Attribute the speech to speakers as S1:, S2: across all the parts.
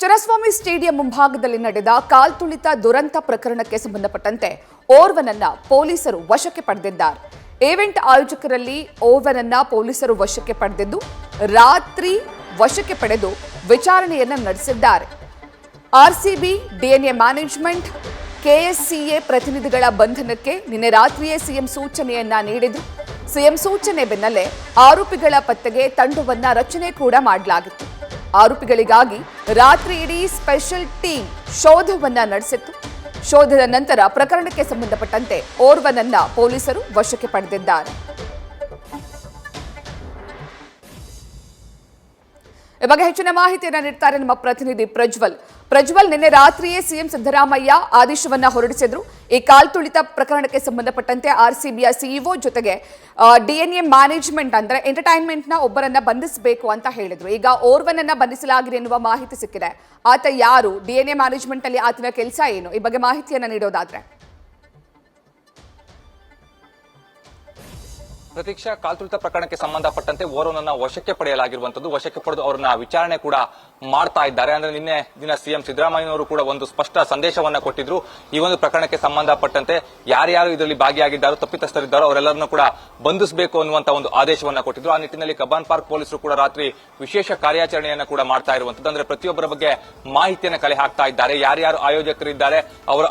S1: Chinnaswamy stadium ಮುಂಭಾಗದಲ್ಲಿ ನಡೆದ ಕಾಲ್ತುಳಿತ ದುರಂತ ಪ್ರಕರಣಕ್ಕೆ ಸಂಬಂಧಪಟ್ಟಂತೆ ಓರ್ವನನ್ನ ಪೊಲೀಸರು ವಶಕ್ಕೆ ಪಡೆದಿದ್ದಾರೆ. ಈವೆಂಟ್ ಆಯೋಜಕರಲ್ಲಿ ಓರ್ವನನ್ನ ಪೊಲೀಸರು ವಶಕ್ಕೆ ಪಡೆದಿದ್ದು ರಾತ್ರಿ ವಶಕ್ಕೆ ಪಡೆದು ವಿಚಾರಣೆಯನ್ನ ನಡೆಸಿದ್ದಾರೆ. ಆರ್ಸಿಬಿ, ಡಿಎನ್ಎ ಮ್ಯಾನೇಜ್ಮೆಂಟ್, ಕೆಎಸ್ಸಿಎ ಪ್ರತಿನಿಧಿಗಳ ಬಂಧನಕ್ಕೆ ನಿನ್ನೆ ರಾತ್ರಿಯೇ ಸಿಎಂ ಸೂಚನೆಯನ್ನ ನೀಡಿದ್ರು. ಸಿಎಂ ಸೂಚನೆ ಬೆನ್ನಲ್ಲೇ ಆರೋಪಿಗಳ ಪತ್ತೆಗೆ ತಂಡವನ್ನ ರಚನೆ ಕೂಡ ಮಾಡಲಾಗಿತ್ತು. ಆರೋಪಿಗಳಿಗಾಗಿ ರಾತ್ರಿ ಇಡೀ ಸ್ಪೆಷಲ್ ಟೀಮ್ ಶೋಧವನ್ನ ನಡೆಸಿತ್ತು. ಶೋಧದ ನಂತರ ಪ್ರಕರಣಕ್ಕೆ ಸಂಬಂಧಪಟ್ಟಂತೆ ಓರ್ವನನ್ನ ಪೊಲೀಸರು ವಶಕ್ಕೆ ಪಡೆದಿದ್ದಾರೆ. ಈ ಬಗ್ಗೆ ಹೆಚ್ಚಿನ ಮಾಹಿತಿಯನ್ನು ನೀಡ್ತಾರೆ ನಮ್ಮ ಪ್ರತಿನಿಧಿ ಪ್ರಜ್ವಲ್, ನಿನ್ನೆ ರಾತ್ರಿಯೇ ಸಿಎಂ ಸಿದ್ದರಾಮಯ್ಯ ಆದೇಶವನ್ನ ಹೊರಡಿಸಿದ್ರು. ಈ ಕಾಲ್ತುಳಿತ ಪ್ರಕರಣಕ್ಕೆ ಸಂಬಂಧಪಟ್ಟಂತೆ ಆರ್ಸಿಬಿಯ ಸಿಇಒ ಜೊತೆಗೆ ಡಿಎನ್ಎ ಮ್ಯಾನೇಜ್ಮೆಂಟ್ ಅಂದ್ರೆ ಎಂಟರ್ಟೈನ್ಮೆಂಟ್ ನ ಒಬ್ಬರನ್ನ ಬಂಧಿಸಬೇಕು ಅಂತ ಹೇಳಿದ್ರು. ಈಗ ಓರ್ವನನ್ನ ಬಂಧಿಸಲಾಗಿದೆ ಎನ್ನುವ ಮಾಹಿತಿ ಸಿಕ್ಕಿದೆ. ಆತ ಯಾರು, ಡಿಎನ್ಎ ಮ್ಯಾನೇಜ್ಮೆಂಟ್ ಅಲ್ಲಿ ಆತನ ಕೆಲಸ ಏನು, ಈ ಬಗ್ಗೆ ಮಾಹಿತಿಯನ್ನ ನೀಡೋದಾದ್ರೆ?
S2: ಪ್ರತೀಕ್ಷಾ, ಕಾಲ್ತುಳಿತ ಪ್ರಕರಣಕ್ಕೆ ಸಂಬಂಧಪಟ್ಟಂತೆ ಓರ್ವನನ್ನ ವಶಕ್ಕೆ ಪಡೆಯಲಾಗಿರುವಂತದ್ದು. ವಶಕ್ಕೆ ಪಡೆದು ಅವರನ್ನ ವಿಚಾರಣೆ ಕೂಡ ಮಾಡ್ತಾ ಇದ್ದಾರೆ. ಅಂದ್ರೆ ನಿನ್ನೆ ದಿನ ಸಿಎಂ ಸಿದ್ದರಾಮಯ್ಯನವರು ಕೂಡ ಒಂದು ಸ್ಪಷ್ಟ ಸಂದೇಶವನ್ನ ಕೊಟ್ಟಿದ್ರು. ಈ ಒಂದು ಪ್ರಕರಣಕ್ಕೆ ಸಂಬಂಧಪಟ್ಟಂತೆ ಯಾರ್ಯಾರು ಇದರಲ್ಲಿ ಭಾಗಿಯಾಗಿದ್ದಾರೋ, ತಪ್ಪಿತಸ್ಥರಿದ್ದಾರೋ ಅವರೆಲ್ಲರನ್ನೂ ಕೂಡ ಬಂಧಿಸಬೇಕು ಅನ್ನುವಂತ ಒಂದು ಆದೇಶವನ್ನ ಕೊಟ್ಟಿದ್ರು. ಆ ನಿಟ್ಟಿನಲ್ಲಿ ಕಬ್ಬನ್ ಪಾರ್ಕ್ ಪೊಲೀಸರು ಕೂಡ ರಾತ್ರಿ ವಿಶೇಷ ಕಾರ್ಯಾಚರಣೆಯನ್ನ ಕೂಡ ಮಾಡ್ತಾ ಇರುವಂತದ್ದು. ಅಂದ್ರೆ ಪ್ರತಿಯೊಬ್ಬರ ಬಗ್ಗೆ ಮಾಹಿತಿಯನ್ನು ಕಲೆ ಹಾಕ್ತಾ ಇದ್ದಾರೆ. ಯಾರ್ಯಾರು ಆಯೋಜಕರಿದ್ದಾರೆ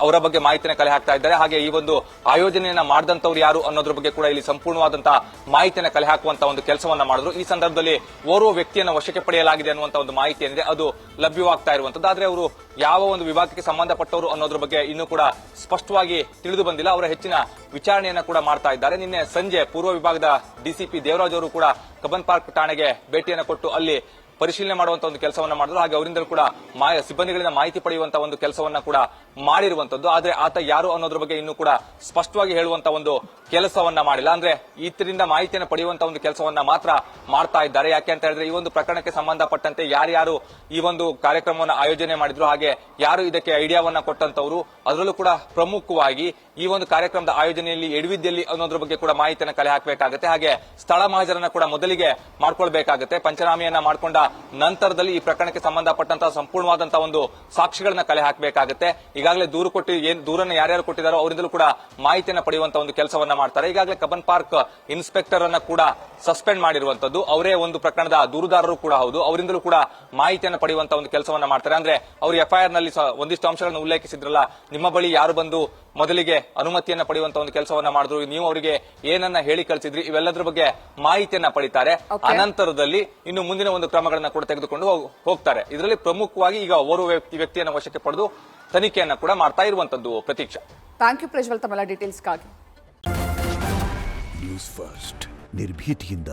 S2: ಅವರ ಬಗ್ಗೆ ಮಾಹಿತಿಯನ್ನು ಕಲೆ ಹಾಕ್ತಾ ಇದ್ದಾರೆ. ಹಾಗೆ ಈ ಒಂದು ಆಯೋಜನೆಯನ್ನ ಮಾಡಿದಂತವ್ರು ಯಾರು ಅನ್ನೋದ್ರ ಬಗ್ಗೆ ಕೂಡ ಇಲ್ಲಿ ಸಂಪೂರ್ಣವಾದಂತಹ ಮಾಹಿತಿಯನ್ನು ಕಲೆ ಹಾಕುವಂತ ಒಂದು ಕೆಲಸವನ್ನ ಮಾಡಿದ್ರು. ಈ ಸಂದರ್ಭದಲ್ಲಿ ಓರ್ವ ವ್ಯಕ್ತಿಯನ್ನು ವಶಕ್ಕೆ ಪಡೆಯಲಾಗಿದೆ ಅನ್ನುವಂತ ಒಂದು ಮಾಹಿತಿ ಏನಿದೆ ಅದು ಲಭ್ಯವಾಗ್ತಾ ಇರುವಂತದ್ದು. ಆದ್ರೆ ಅವರು ಯಾವ ಒಂದು ವಿಭಾಗಕ್ಕೆ ಸಂಬಂಧಪಟ್ಟವರು ಅನ್ನೋದ್ರ ಬಗ್ಗೆ ಇನ್ನೂ ಕೂಡ ಸ್ಪಷ್ಟವಾಗಿ ತಿಳಿದು ಬಂದಿಲ್ಲ. ಅವರ ಹೆಚ್ಚಿನ ವಿಚಾರಣೆಯನ್ನ ಕೂಡ ಮಾಡ್ತಾ ಇದ್ದಾರೆ. ನಿನ್ನೆ ಸಂಜೆ ಪೂರ್ವ ವಿಭಾಗದ ಡಿಸಿಪಿ ದೇವರಾಜ್ ಅವರು ಕೂಡ ಕಬ್ಬನ್ ಪಾರ್ಕ್ ಠಾಣೆಗೆ ಭೇಟಿಯನ್ನು ಕೊಟ್ಟು ಅಲ್ಲಿ ಪರಿಶೀಲನೆ ಮಾಡುವಂತ ಒಂದು ಕೆಲಸವನ್ನ ಮಾಡಿದ್ರು. ಹಾಗೆ ಅವರಿಂದಲೂ ಕೂಡ ಸಿಬ್ಬಂದಿಗಳಿಂದ ಮಾಹಿತಿ ಪಡೆಯುವಂತ ಒಂದು ಕೆಲಸವನ್ನ ಕೂಡ ಮಾಡಿರುವಂತದ್ದು. ಆದ್ರೆ ಆತ ಯಾರು ಅನ್ನೋದ್ರ ಬಗ್ಗೆ ಇನ್ನೂ ಕೂಡ ಸ್ಪಷ್ಟವಾಗಿ ಹೇಳುವಂತ ಒಂದು ಕೆಲಸವನ್ನ ಮಾಡಿಲ್ಲ. ಅಂದ್ರೆ ಈತರಿಂದ ಮಾಹಿತಿಯನ್ನು ಪಡೆಯುವಂತ ಒಂದು ಕೆಲಸವನ್ನ ಮಾತ್ರ ಮಾಡ್ತಾ ಇದ್ದಾರೆ. ಯಾಕೆ ಅಂತ ಹೇಳಿದ್ರೆ ಈ ಒಂದು ಪ್ರಕರಣಕ್ಕೆ ಸಂಬಂಧಪಟ್ಟಂತೆ ಯಾರ್ಯಾರು ಈ ಒಂದು ಕಾರ್ಯಕ್ರಮವನ್ನು ಆಯೋಜನೆ ಮಾಡಿದ್ರು, ಹಾಗೆ ಯಾರು ಇದಕ್ಕೆ ಐಡಿಯಾವನ್ನ ಕೊಟ್ಟಂತವರು, ಅದರಲ್ಲೂ ಕೂಡ ಪ್ರಮುಖವಾಗಿ ಈ ಒಂದು ಕಾರ್ಯಕ್ರಮದ ಆಯೋಜನೆಯಲ್ಲಿ ಎಡವಿದ್ದಲ್ಲಿ ಅನ್ನೋದ್ರ ಬಗ್ಗೆ ಕೂಡ ಮಾಹಿತಿಯನ್ನು ಕಲೆ ಹಾಕಬೇಕಾಗುತ್ತೆ. ಹಾಗೆ ಸ್ಥಳ ಮಹಾಜರನ್ನ ಕೂಡ ಮೊದಲಿಗೆ ಮಾಡ್ಕೊಳ್ಬೇಕಾಗುತ್ತೆ. ಪಂಚನಾಮೆಯನ್ನ ಮಾಡಿಕೊಂಡ ನಂತರದಲ್ಲಿ ಈ ಪ್ರಕರಣಕ್ಕೆ ಸಂಬಂಧಪಟ್ಟಂತಹ ಸಂಪೂರ್ಣವಾದಂತಹ ಒಂದು ಸಾಕ್ಷಿಗಳನ್ನ ಕಲೆ ಹಾಕಬೇಕಾಗುತ್ತೆ. ಈಗಾಗಲೇ ದೂರು ಕೊಟ್ಟು ದೂರನ್ನ ಯಾರ್ಯಾರು ಕೊಟ್ಟಿದ್ದಾರೋ ಅವರಿಂದಲೂ ಕೂಡ ಮಾಹಿತಿಯನ್ನು ಪಡೆಯುವಂತಹ ಒಂದು ಕೆಲಸವನ್ನ ಮಾಡ್ತಾರೆ. ಈಗಾಗಲೇ ಕಬ್ಬನ್ ಪಾರ್ಕ್ ಇನ್ಸ್ಪೆಕ್ಟರ್ ಅನ್ನ ಕೂಡ ಸಸ್ಪೆಂಡ್ ಮಾಡಿರುವಂತದ್ದು. ಅವರೇ ಒಂದು ಪ್ರಕರಣದ ದೂರುದಾರರು ಕೂಡ ಹೌದು. ಅವರಿಂದಲೂ ಕೂಡ ಮಾಹಿತಿಯನ್ನು ಪಡೆಯುವಂತಹ ಒಂದು ಕೆಲಸವನ್ನ ಮಾಡ್ತಾರೆ. ಅಂದ್ರೆ ಅವರು ಎಫ್ಐಆರ್ ನಲ್ಲಿ ಒಂದಿಷ್ಟು ಅಂಶಗಳನ್ನು ಉಲ್ಲೇಖಿಸಿದ್ರಲ್ಲ, ನಿಮ್ಮ ಬಳಿ ಯಾರು ಬಂದು ಮೊದಲಿಗೆ ಅನುಮತಿಯನ್ನ ಪಡೆಯುವಂತಹ ಒಂದು ಕೆಲಸವನ್ನ ಮಾಡಿದ್ರು, ನೀವು ಅವರಿಗೆ ಏನನ್ನ ಹೇಳಿ ಕಳಿಸಿದ್ರಿ, ಇವೆಲ್ಲದರ ಬಗ್ಗೆ ಮಾಹಿತಿಯನ್ನ ಪಡಿತಾರೆ. ಅನಂತರದಲ್ಲಿ ಇನ್ನು ಮುಂದಿನ ಒಂದು ಕ್ರಮಗಳನ್ನ ಕೂಡ ತೆಗೆದುಕೊಂಡು ಹೋಗ್ತಾರೆ. ಇದರಲ್ಲಿ ಪ್ರಮುಖವಾಗಿ ಈಗ ಓರ್ವ ವ್ಯಕ್ತಿಯನ್ನ ವಶಕ್ಕೆ ಪಡೆದು ತನಿಖೆಯನ್ನ ಕೂಡ ಮಾಡ್ತಾ ಇರುವಂತದ್ದು. ಪ್ರತೀಕ್ಷಾ,
S1: ಥ್ಯಾಂಕ್ ಯು ಪ್ರಜ್ವಲ್ ತಮ್ಮೆಲ್ಲ ಡೀಟೇಲ್ಸ್ಗಾಗಿ.
S3: ನ್ಯೂಸ್ ಫಸ್ಟ್ ನಿರ್ಭೀತಿಯಿಂದ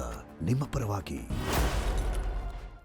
S3: ನಿಮ್ಮ ಪರವಾಗಿ.